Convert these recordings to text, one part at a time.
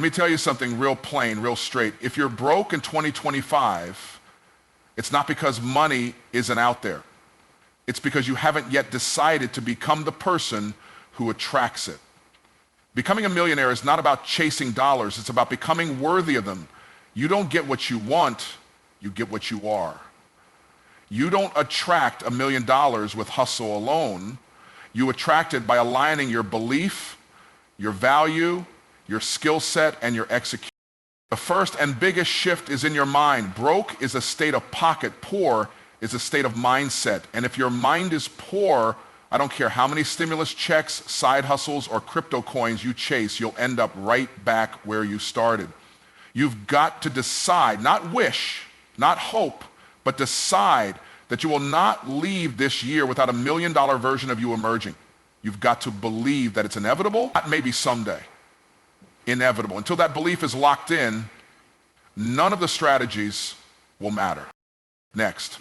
me tell you something real plain, real straight. If you're broke in 2025, it's not because money isn't out there. It's because you haven't yet decided to become the person who attracts it. Becoming a millionaire is not about chasing dollars. It's about becoming worthy of them. You don't get what you want, you get what you are. You don't attract $1 million with hustle alone. You attract it by aligning your belief, your value, your skill set, and your execution. The first and biggest shift is in your mind. Broke is a state of pocket. Poor is a state of mindset. And if your mind is poor, I don't care how many stimulus checks, side hustles, or crypto coins you chase, you'll end up right back where you started. You've got to decide, not wish, not hope, but decide that you will not leave this year without $1 million version of you emerging. You've got to believe that it's inevitable, not maybe someday. Inevitable. Until that belief is locked in, none of the strategies will matter. Next,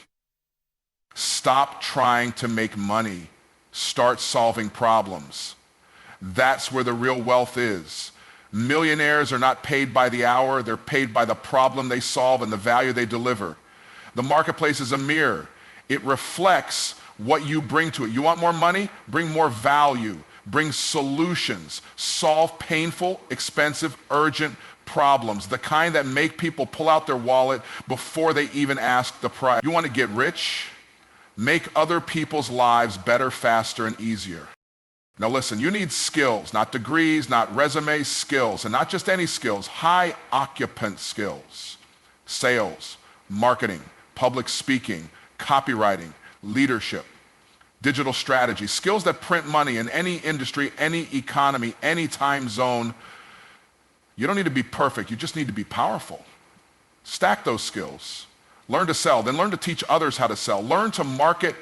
stop trying to make money. Start solving problems. That's where the real wealth is. Millionaires are not paid by the hour, they're paid by the problem they solve and the value they deliver. The marketplace is a mirror. It reflects what you bring to it. You want more money? Bring more value. Bring solutions. Solve painful, expensive, urgent problems, the kind that make people pull out their wallet before they even ask the price. You want to get rich? Make other people's lives better, faster, and easier. Now listen, you need skills, not degrees, not resumes, skills, and not just any skills, high occupant skills. Sales, marketing, public speaking, copywriting, leadership, digital strategy, skills that print money in any industry, any economy, any time zone. You don't need to be perfect, you just need to be powerful. Stack those skills. Learn to sell, then learn to teach others how to sell. Learn to market,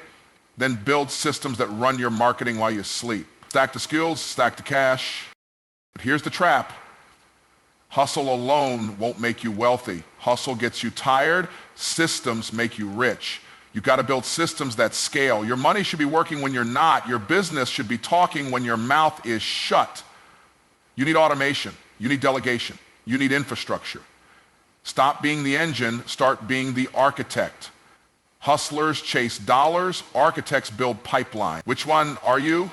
then build systems that run your marketing while you sleep. Stack the skills, stack the cash. But here's the trap. Hustle alone won't make you wealthy. Hustle gets you tired, systems make you rich. You've got to build systems that scale. Your money should be working when you're not. Your business should be talking when your mouth is shut. You need automation. You need delegation. You need infrastructure. Stop being the engine, start being the architect. Hustlers chase dollars, architects build pipeline. Which one are you?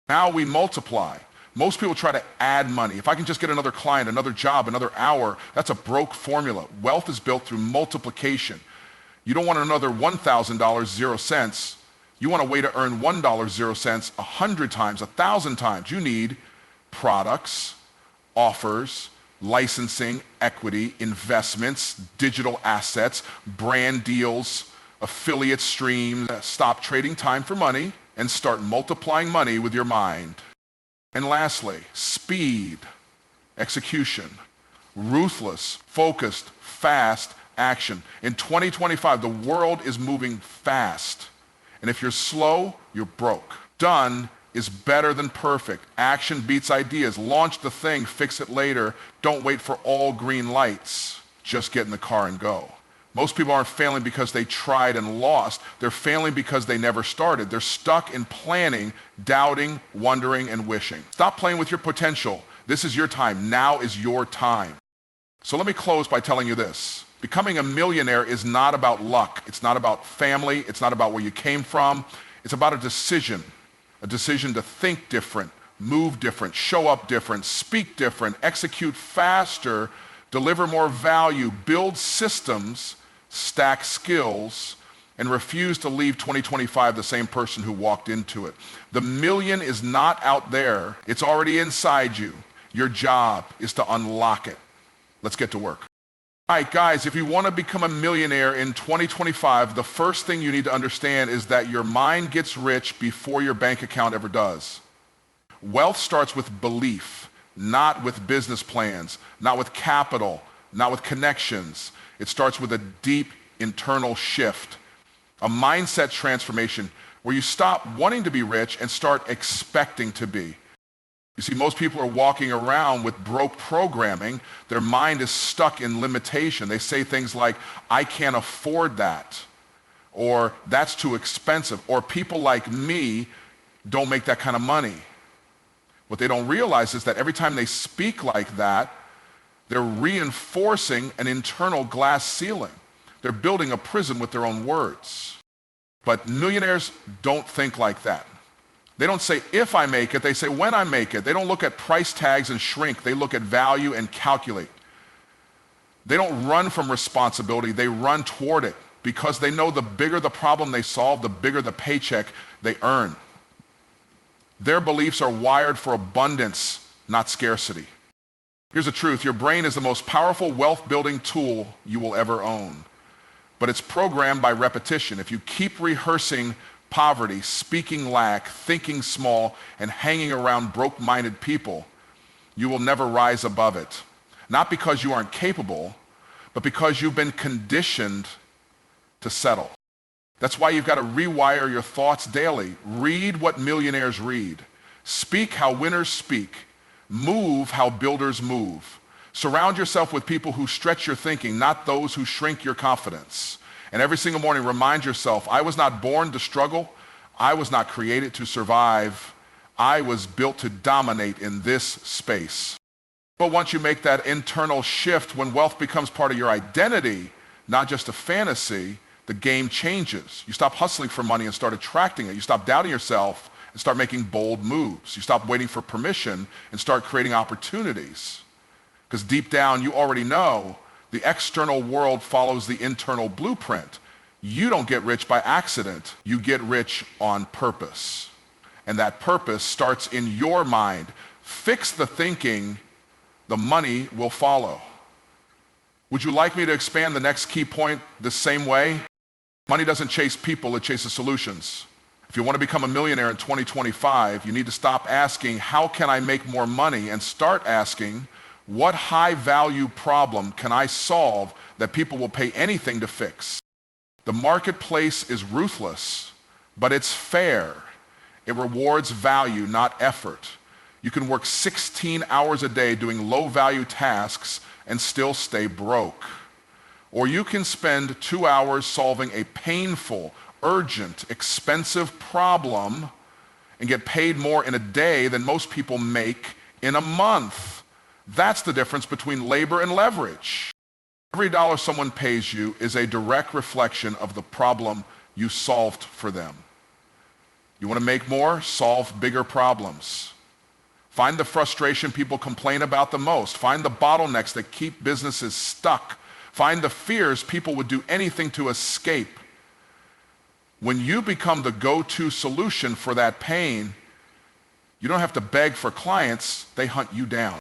Now we multiply. Most people try to add money. If I can just get another client, another job, another hour, that's a broke formula. Wealth is built through multiplication. You don't want another $1,000, 0 cents. You want a way to earn $1, 0 cents 100 times, 1,000 times. You need products, offers, licensing, equity, investments, digital assets, brand deals, affiliate streams. Stop trading time for money and start multiplying money with your mind. And lastly, speed, execution, ruthless, focused, fast action. In 2025, the world is moving fast. And if you're slow, you're broke. Done is better than perfect. Action beats ideas. Launch the thing, fix it later. Don't wait for all green lights. Just get in the car and go. Most people aren't failing because they tried and lost. They're failing because they never started. They're stuck in planning, doubting, wondering, and wishing. Stop playing with your potential. This is your time. Now is your time. So let me close by telling you this. Becoming a millionaire is not about luck. It's not about family. It's not about where you came from. It's about a decision to think different, move different, show up different, speak different, execute faster, deliver more value, build systems, stack skills, and refuse to leave 2025 the same person who walked into it. The million is not out there. It's already inside you. Your job is to unlock it. Let's get to work. All right, guys, if you want to become a millionaire in 2025, the first thing you need to understand is that your mind gets rich before your bank account ever does. Wealth starts with belief, not with business plans, not with capital, not with connections. It starts with a deep internal shift, a mindset transformation where you stop wanting to be rich and start expecting to be. You see, most people are walking around with broke programming. Their mind is stuck in limitation. They say things like, I can't afford that, or that's too expensive, or people like me don't make that kind of money. What they don't realize is that every time they speak like that, They're reinforcing an internal glass ceiling. They're building a prison with their own words. But millionaires don't think like that. They don't say, if I make it, they say, when I make it. They don't look at price tags and shrink. They look at value and calculate. They don't run from responsibility. They run toward it because they know the bigger the problem they solve, the bigger the paycheck they earn. Their beliefs are wired for abundance, not scarcity. Here's the truth. Your brain is the most powerful wealth-building tool you will ever own. But it's programmed by repetition. If you keep rehearsing poverty, speaking lack, thinking small, and hanging around broke-minded people, you will never rise above it. Not because you aren't capable, but because you've been conditioned to settle. That's why you've got to rewire your thoughts daily. Read what millionaires read. Speak how winners speak. Move how builders move. Surround yourself with people who stretch your thinking, not those who shrink your confidence. And every single morning, remind yourself, I was not born to struggle. I was not created to survive. I was built to dominate in this space. But once you make that internal shift, when wealth becomes part of your identity, not just a fantasy, the game changes. You stop hustling for money and start attracting it. You stop doubting yourself and start making bold moves. You stop waiting for permission and start creating opportunities. Because deep down, you already know the external world follows the internal blueprint. You don't get rich by accident. You get rich on purpose. And that purpose starts in your mind. Fix the thinking, the money will follow. Would you like me to expand the next key point the same way? Money doesn't chase people, it chases solutions. If you want to become a millionaire in 2025, you need to stop asking, how can I make more money? And start asking, what high-value problem can I solve that people will pay anything to fix? The marketplace is ruthless, but it's fair. It rewards value, not effort. You can work 16 hours a day doing low-value tasks and still stay broke. Or you can spend 2 hours solving a painful, urgent, expensive problem and get paid more in a day than most people make in a month. That's the difference between labor and leverage. Every dollar someone pays you is a direct reflection of the problem you solved for them. You want to make more? Solve bigger problems. Find the frustration people complain about the most. Find the bottlenecks that keep businesses stuck. Find the fears people would do anything to escape. When you become the go-to solution for that pain, you don't have to beg for clients, they hunt you down.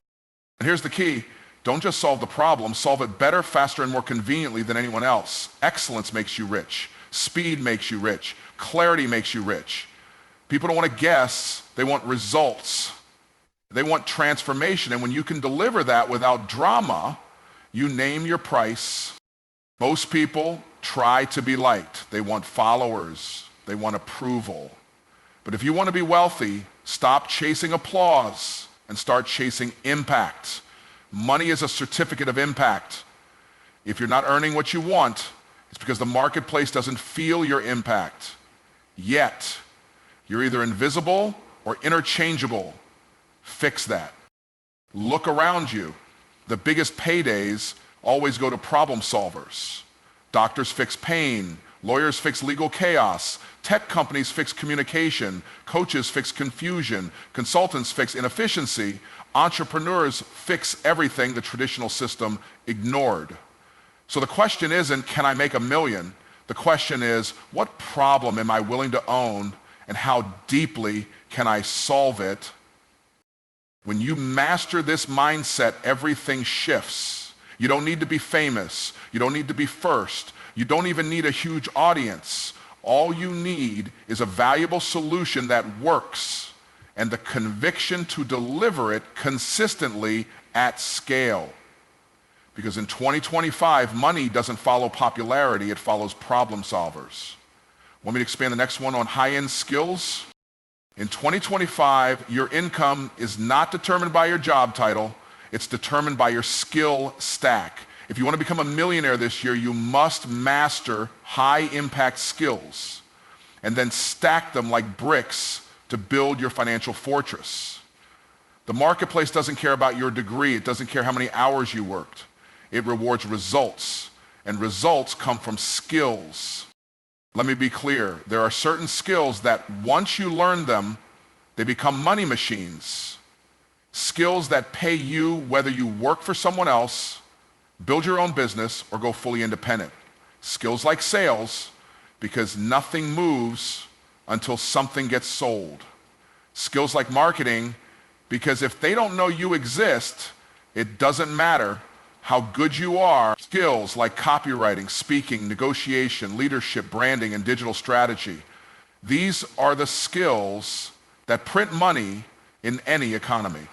And here's the key, don't just solve the problem, solve it better, faster, and more conveniently than anyone else. Excellence makes you rich. Speed makes you rich. Clarity makes you rich. People don't want to guess, they want results. They want transformation, and when you can deliver that without drama, you name your price. Most people try to be liked. They want followers. They want approval. But if you want to be wealthy, stop chasing applause and start chasing impact. Money is a certificate of impact. If you're not earning what you want, it's because the marketplace doesn't feel your impact. Yet, you're either invisible or interchangeable. Fix that. Look around you. The biggest paydays always go to problem solvers. Doctors fix pain. Lawyers fix legal chaos. Tech companies fix communication. Coaches fix confusion. Consultants fix inefficiency. Entrepreneurs fix everything the traditional system ignored. So the question isn't, can I make $1 million? The question is, what problem am I willing to own and how deeply can I solve it? When you master this mindset, everything shifts. You don't need to be famous. You don't need to be first. You don't even need a huge audience. All you need is a valuable solution that works and the conviction to deliver it consistently at scale. Because in 2025, money doesn't follow popularity, it follows problem solvers. Want me to expand the next one on high-end skills? In 2025, your income is not determined by your job title, it's determined by your skill stack. If you want to become a millionaire this year, you must master high-impact skills and then stack them like bricks to build your financial fortress. The marketplace doesn't care about your degree. It doesn't care how many hours you worked. It rewards results, and results come from skills. Let me be clear. There are certain skills that once you learn them, they become money machines. Skills that pay you whether you work for someone else, build your own business, or go fully independent. Skills like sales, because nothing moves until something gets sold. Skills like marketing, because if they don't know you exist, it doesn't matter how good you are. Skills like copywriting, speaking, negotiation, leadership, branding, and digital strategy. These are the skills that print money in any economy.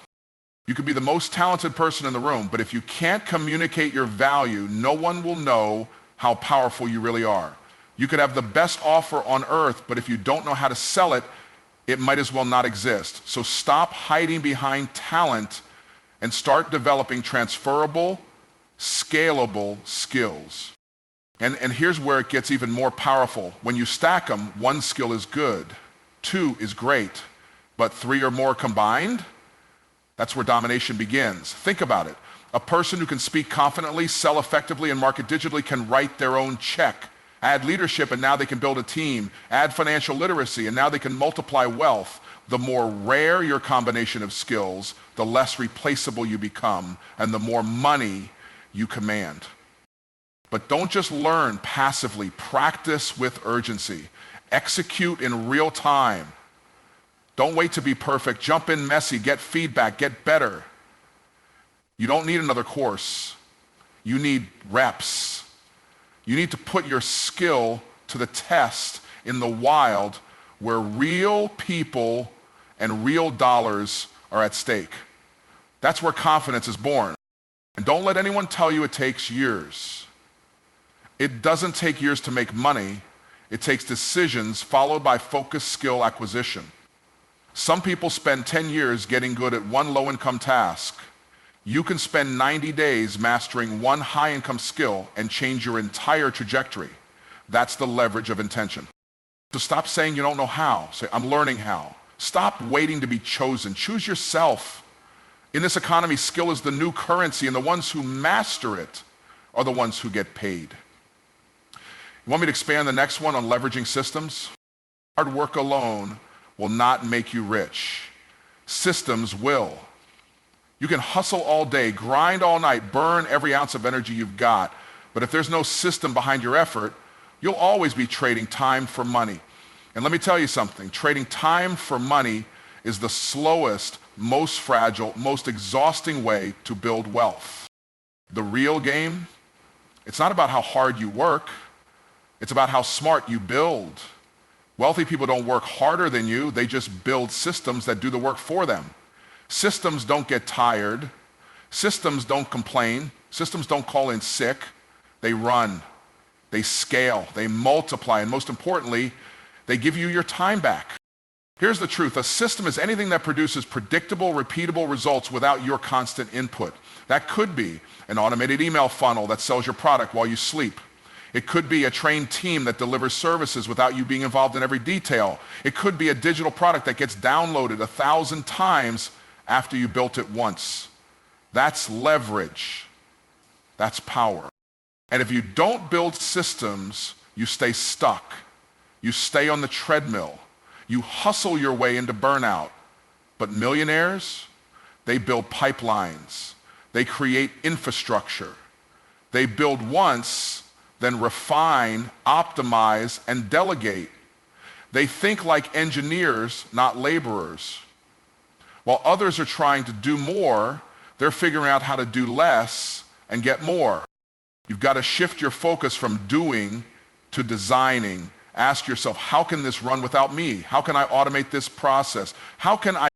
You could be the most talented person in the room, but if you can't communicate your value, no one will know how powerful you really are. You could have the best offer on earth, but if you don't know how to sell it, it might as well not exist. So stop hiding behind talent and start developing transferable, scalable skills. And here's where it gets even more powerful. When you stack them, one skill is good, two is great, but three or more combined, that's where domination begins. Think about it. A person who can speak confidently, sell effectively, and market digitally can write their own check. Add leadership, and now they can build a team. Add financial literacy, and now they can multiply wealth. The more rare your combination of skills, the less replaceable you become, and the more money you command. But don't just learn passively. Practice with urgency. Execute in real time. Don't wait to be perfect. Jump in messy. Get feedback. Get better. You don't need another course. You need reps. You need to put your skill to the test in the wild where real people and real dollars are at stake. That's where confidence is born. And don't let anyone tell you it takes years. It doesn't take years to make money. It takes decisions followed by focused skill acquisition. Some people spend 10 years getting good at one low-income task. You can spend 90 days mastering one high-income skill and change your entire trajectory. That's the leverage of intention. So stop saying you don't know how. Say, I'm learning how. Stop waiting to be chosen. Choose yourself. In this economy, skill is the new currency, and the ones who master it are the ones who get paid. You want me to expand the next one on leveraging systems? Hard work alone will not make you rich. Systems will. You can hustle all day, grind all night, burn every ounce of energy you've got, but if there's no system behind your effort, you'll always be trading time for money. And let me tell you something, trading time for money is the slowest, most fragile, most exhausting way to build wealth. The real game, it's not about how hard you work, it's about how smart you build. Wealthy people don't work harder than you, they just build systems that do the work for them. Systems don't get tired. Systems don't complain. Systems don't call in sick. They run. They scale. They multiply. And most importantly, they give you your time back. Here's the truth. A system is anything that produces predictable, repeatable results without your constant input. That could be an automated email funnel that sells your product while you sleep. It could be a trained team that delivers services without you being involved in every detail. It could be a digital product that gets downloaded 1,000 times after you built it once. That's leverage. That's power. And if you don't build systems, you stay stuck. You stay on the treadmill. You hustle your way into burnout. But millionaires, they build pipelines. They create infrastructure. They build once, then refine, optimize, and delegate. They think like engineers, not laborers. While others are trying to do more, they're figuring out how to do less and get more. You've got to shift your focus from doing to designing. Ask yourself, how can this run without me? How can I automate this process? How can I